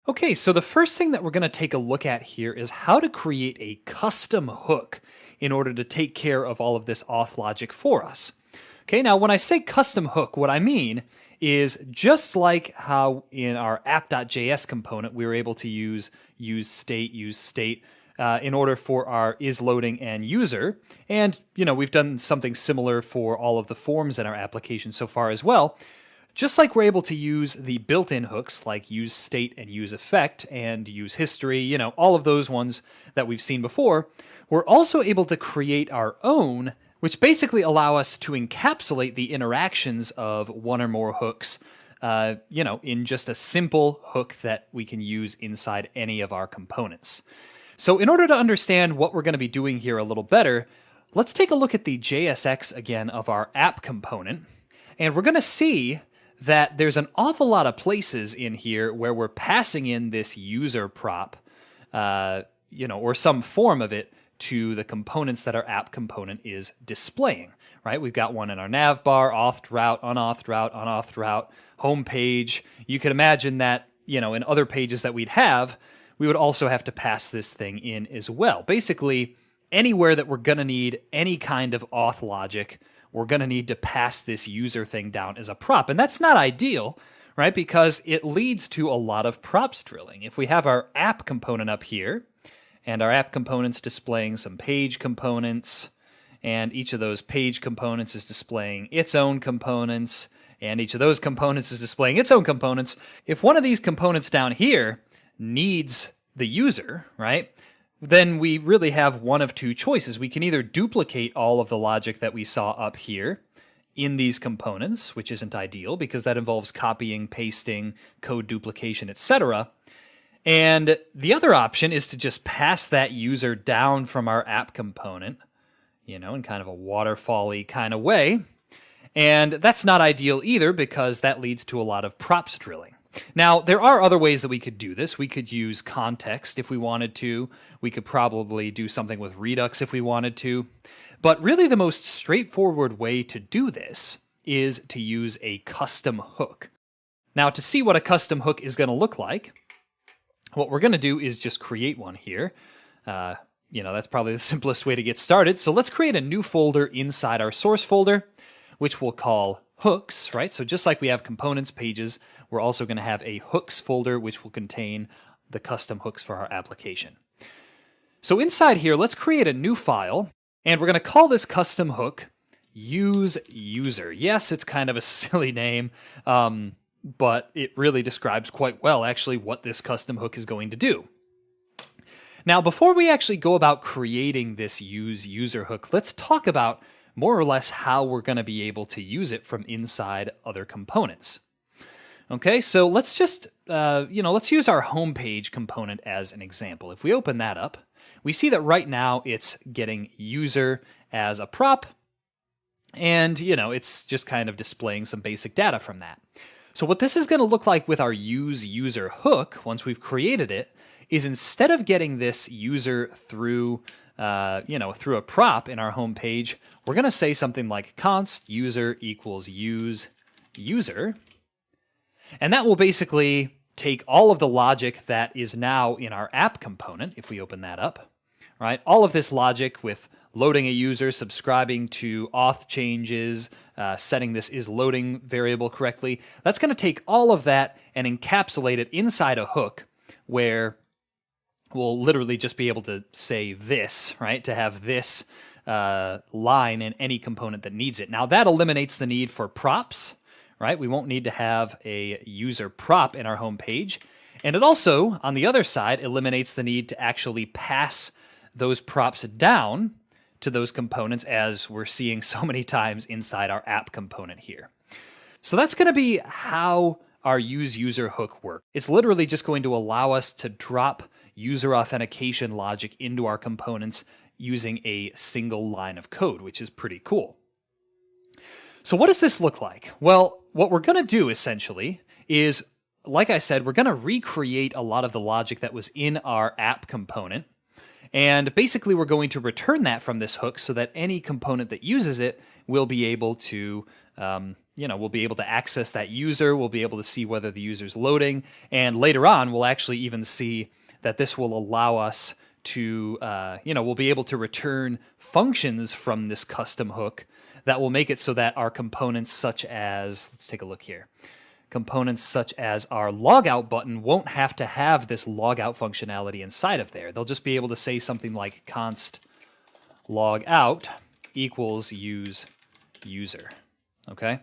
Okay, so the first thing that we're going to take a look at here is how to create a custom hook in order to take care of all of this auth logic for us. Okay, now when I say custom hook, what I mean is just like how in our app.js component we were able to use state in order for our isLoading and user, and we've done something similar for all of the forms in our application so far as well. Just like we're able to use the built-in hooks like useState and useEffect and useHistory, all of those ones that we've seen before, we're also able to create our own, which basically allow us to encapsulate the interactions of one or more hooks, in just a simple hook that we can use inside any of our components. So in order to understand what we're going to be doing here a little better, let's take a look at the JSX again of our app component, and we're going to see that there's an awful lot of places in here where we're passing in this user prop, or some form of it to the components that our app component is displaying, right? We've got one in our nav bar, auth route, unauthed route, home page. You can imagine that, in other pages that we'd have, we would also have to pass this thing in as well. Basically, anywhere that we're going to need any kind of auth logic, we're going to need to pass this user thing down as a prop. And that's not ideal, right? Because it leads to a lot of props drilling. If we have our app component up here, and our app component's displaying some page components, and each of those page components is displaying its own components, and each of those components is displaying its own components. If one of these components down here needs the user, right, then we really have one of two choices. We can either duplicate all of the logic that we saw up here in these components, which isn't ideal because that involves copying, pasting, code duplication, etc. And the other option is to just pass that user down from our app component, in kind of a waterfall-y kind of way. And that's not ideal either because that leads to a lot of props drilling. Now, there are other ways that we could do this. We could use context if we wanted to. We could probably do something with Redux if we wanted to. But really the most straightforward way to do this is to use a custom hook. Now, to see what a custom hook is going to look like, what we're going to do is just create one here. That's probably the simplest way to get started. So let's create a new folder inside our source folder, which we'll call hooks, right? So just like we have components, pages, we're also going to have a hooks folder, which will contain the custom hooks for our application. So inside here, let's create a new file, and we're going to call this custom hook useUser. Yes, it's kind of a silly name, but it really describes quite well, actually, what this custom hook is going to do. Now, before we actually go about creating this useUser hook, let's talk about more or less how we're going to be able to use it from inside other components. Okay, so let's just, let's use our homepage component as an example. If we open that up, we see that right now it's getting user as a prop, and, it's just kind of displaying some basic data from that. So what this is going to look like with our useUser hook, once we've created it, is instead of getting this user through through a prop in our home page, we're going to say something like const user equals useUser. And that will basically take all of the logic that is now in our app component, if we open that up, right? All of this logic with loading a user, subscribing to auth changes, setting this isLoading variable correctly. That's going to take all of that and encapsulate it inside a hook where we'll literally just be able to say this, right? To have this line in any component that needs it. Now that eliminates the need for props, right? We won't need to have a user prop in our home page. And it also, on the other side, eliminates the need to actually pass those props down to those components as we're seeing so many times inside our app component here. So that's going to be how our useUser hook works. It's literally just going to allow us to drop user authentication logic into our components using a single line of code, which is pretty cool. So what does this look like? Well, what we're going to do essentially is, like I said, we're going to recreate a lot of the logic that was in our app component. And basically we're going to return that from this hook so that any component that uses it will be able to we'll be able to access that user. We'll be able to see whether the user's loading. And later on, we'll actually even see that this will allow us to, we'll be able to return functions from this custom hook that will make it so that our components such as, let's take a look here, components such as our logout button won't have to have this logout functionality inside of there. They'll just be able to say something like const logout equals use user. Okay,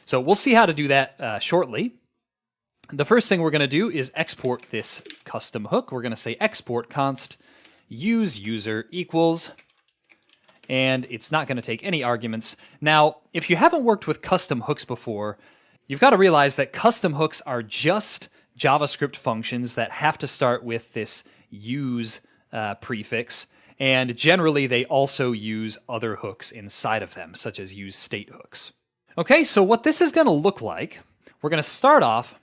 so we'll see how to do that shortly. The first thing we're going to do is export this custom hook. We're going to say export const use user equals, and it's not going to take any arguments. Now, if you haven't worked with custom hooks before, you've got to realize that custom hooks are just JavaScript functions that have to start with this use prefix, and generally they also use other hooks inside of them, such as use state hooks. Okay, so what this is going to look like, we're going to start off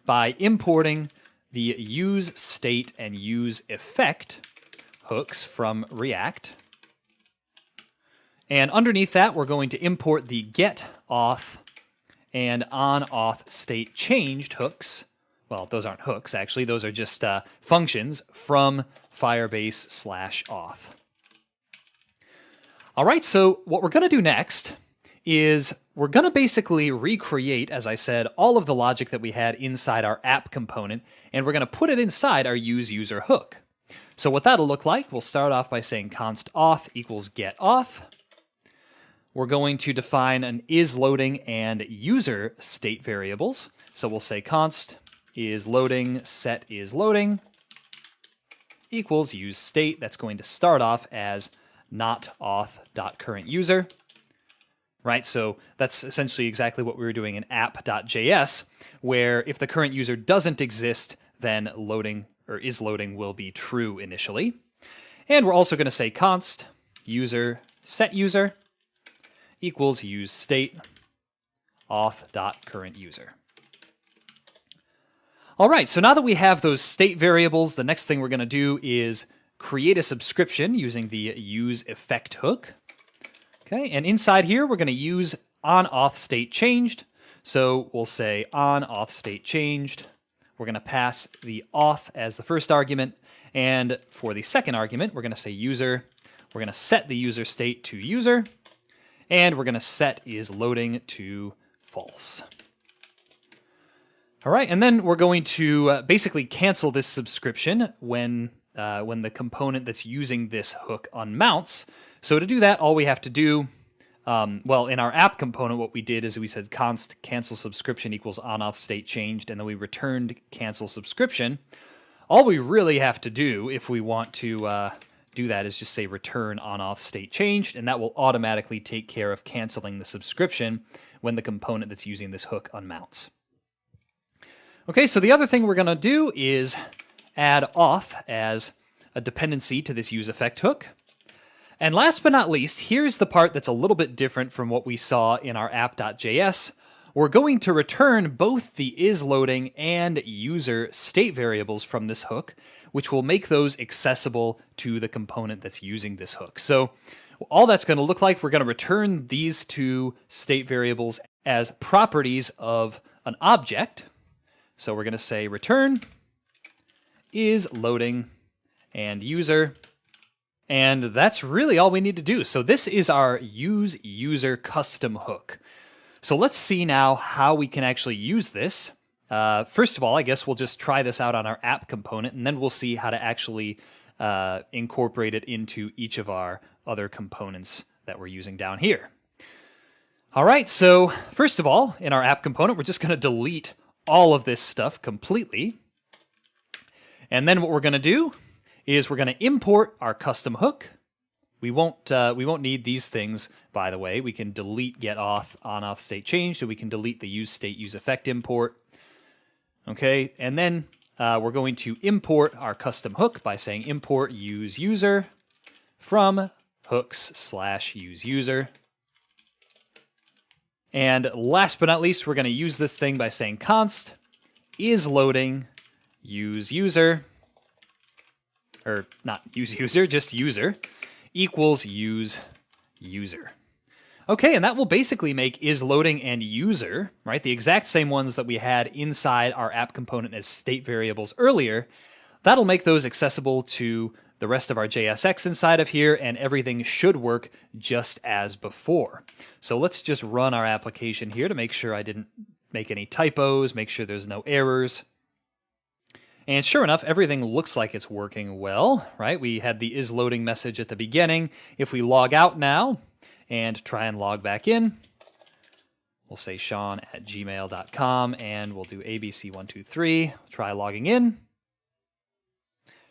by importing the use state and use effect hooks from React. And underneath that, we're going to import the get auth and on auth state changed hooks. Well, those aren't hooks, actually. Those are just functions from Firebase/auth. All right, so what we're going to do next is we're going to basically recreate, as I said, all of the logic that we had inside our app component, and we're going to put it inside our use user hook. So what that'll look like, we'll start off by saying const auth equals get auth. We're going to define an isLoading and user state variables. So we'll say const isLoading set isLoading equals use state. That's going to start off as not auth.currentUser. Right, so that's essentially exactly what we were doing in app.js, where if the current user doesn't exist, then loading or isLoading will be true initially. And we're also going to say const user set user equals use state auth.currentUser. All right, so now that we have those state variables, the next thing we're going to do is create a subscription using the use effect hook. Okay, and inside here, we're going to use on auth state changed. So we'll say on auth state changed. We're going to pass the auth as the first argument. And for the second argument, we're going to say user. We're going to set the user state to user. And we're going to set isLoading to false. All right, and then we're going to basically cancel this subscription when the component that's using this hook unmounts. So to do that, all we have to do, in our app component, what we did is we said const cancel subscription equals on auth state changed, and then we returned cancel subscription. All we really have to do if we want to do that is just say return on auth state changed, and that will automatically take care of canceling the subscription when the component that's using this hook unmounts. Okay, so the other thing we're going to do is add auth as a dependency to this use effect hook. And last but not least, here's the part that's a little bit different from what we saw in our app.js. We're going to return both the isLoading and user state variables from this hook, which will make those accessible to the component that's using this hook. So all that's going to look like, we're going to return these two state variables as properties of an object. So we're going to say return isLoading and user. And that's really all we need to do. So this is our use user custom hook. So let's see now how we can actually use this. First of all, I guess we'll just try this out on our app component, and then we'll see how to actually incorporate it into each of our other components that we're using down here. All right, so first of all, in our app component, we're just going to delete all of this stuff completely. And then what we're going to do is we're going to import our custom hook. We won't need these things, by the way. We can delete get auth on auth state changed, and we can delete the use state use effect import. Okay, and then we're going to import our custom hook by saying import use user from hooks/use user. And last but not least, we're going to use this thing by saying const isLoading use user, or not use user, just user, equals use user. Okay, and that will basically make isLoading and user, right, the exact same ones that we had inside our app component as state variables earlier. That'll make those accessible to the rest of our JSX inside of here, and everything should work just as before. So let's just run our application here to make sure I didn't make any typos, make sure there's no errors. And sure enough, everything looks like it's working well, right? We had the isLoading message at the beginning. If we log out now and try and log back in, we'll say sean@gmail.com and we'll do ABC123, try logging in.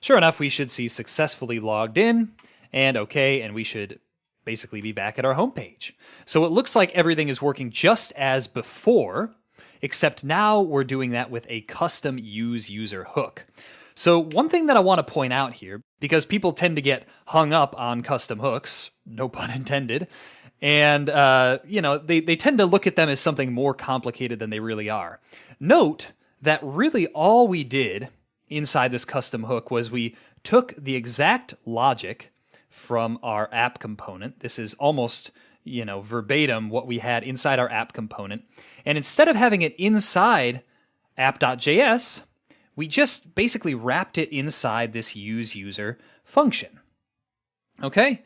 Sure enough, we should see successfully logged in and okay, and we should basically be back at our homepage. So it looks like everything is working just as before, except now we're doing that with a custom use user hook. So one thing that I want to point out here, because people tend to get hung up on custom hooks, no pun intended, and they tend to look at them as something more complicated than they really are. Note that really all we did inside this custom hook was we took the exact logic from our app component. This is almost, verbatim what we had inside our app component. And instead of having it inside app.js, we just basically wrapped it inside this use user function. Okay?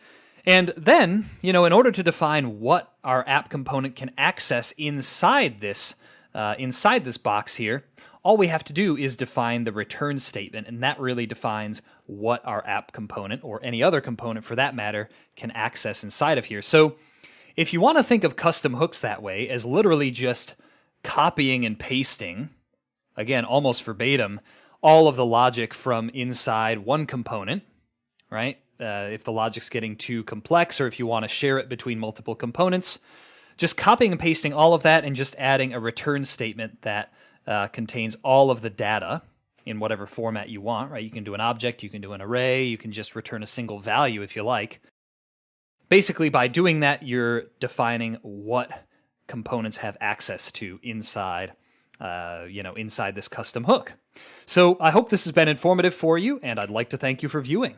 And then, in order to define what our app component can access inside this box here, all we have to do is define the return statement, and that really defines what our app component, or any other component for that matter, can access inside of here. So if you want to think of custom hooks that way, as literally just copying and pasting, again, almost verbatim, all of the logic from inside one component, right? If the logic's getting too complex, or if you want to share it between multiple components, just copying and pasting all of that and just adding a return statement that contains all of the data in whatever format you want, right? You can do an object, you can do an array, you can just return a single value if you like. Basically, by doing that, you're defining what components have access to inside, inside this custom hook. So I hope this has been informative for you, and I'd like to thank you for viewing.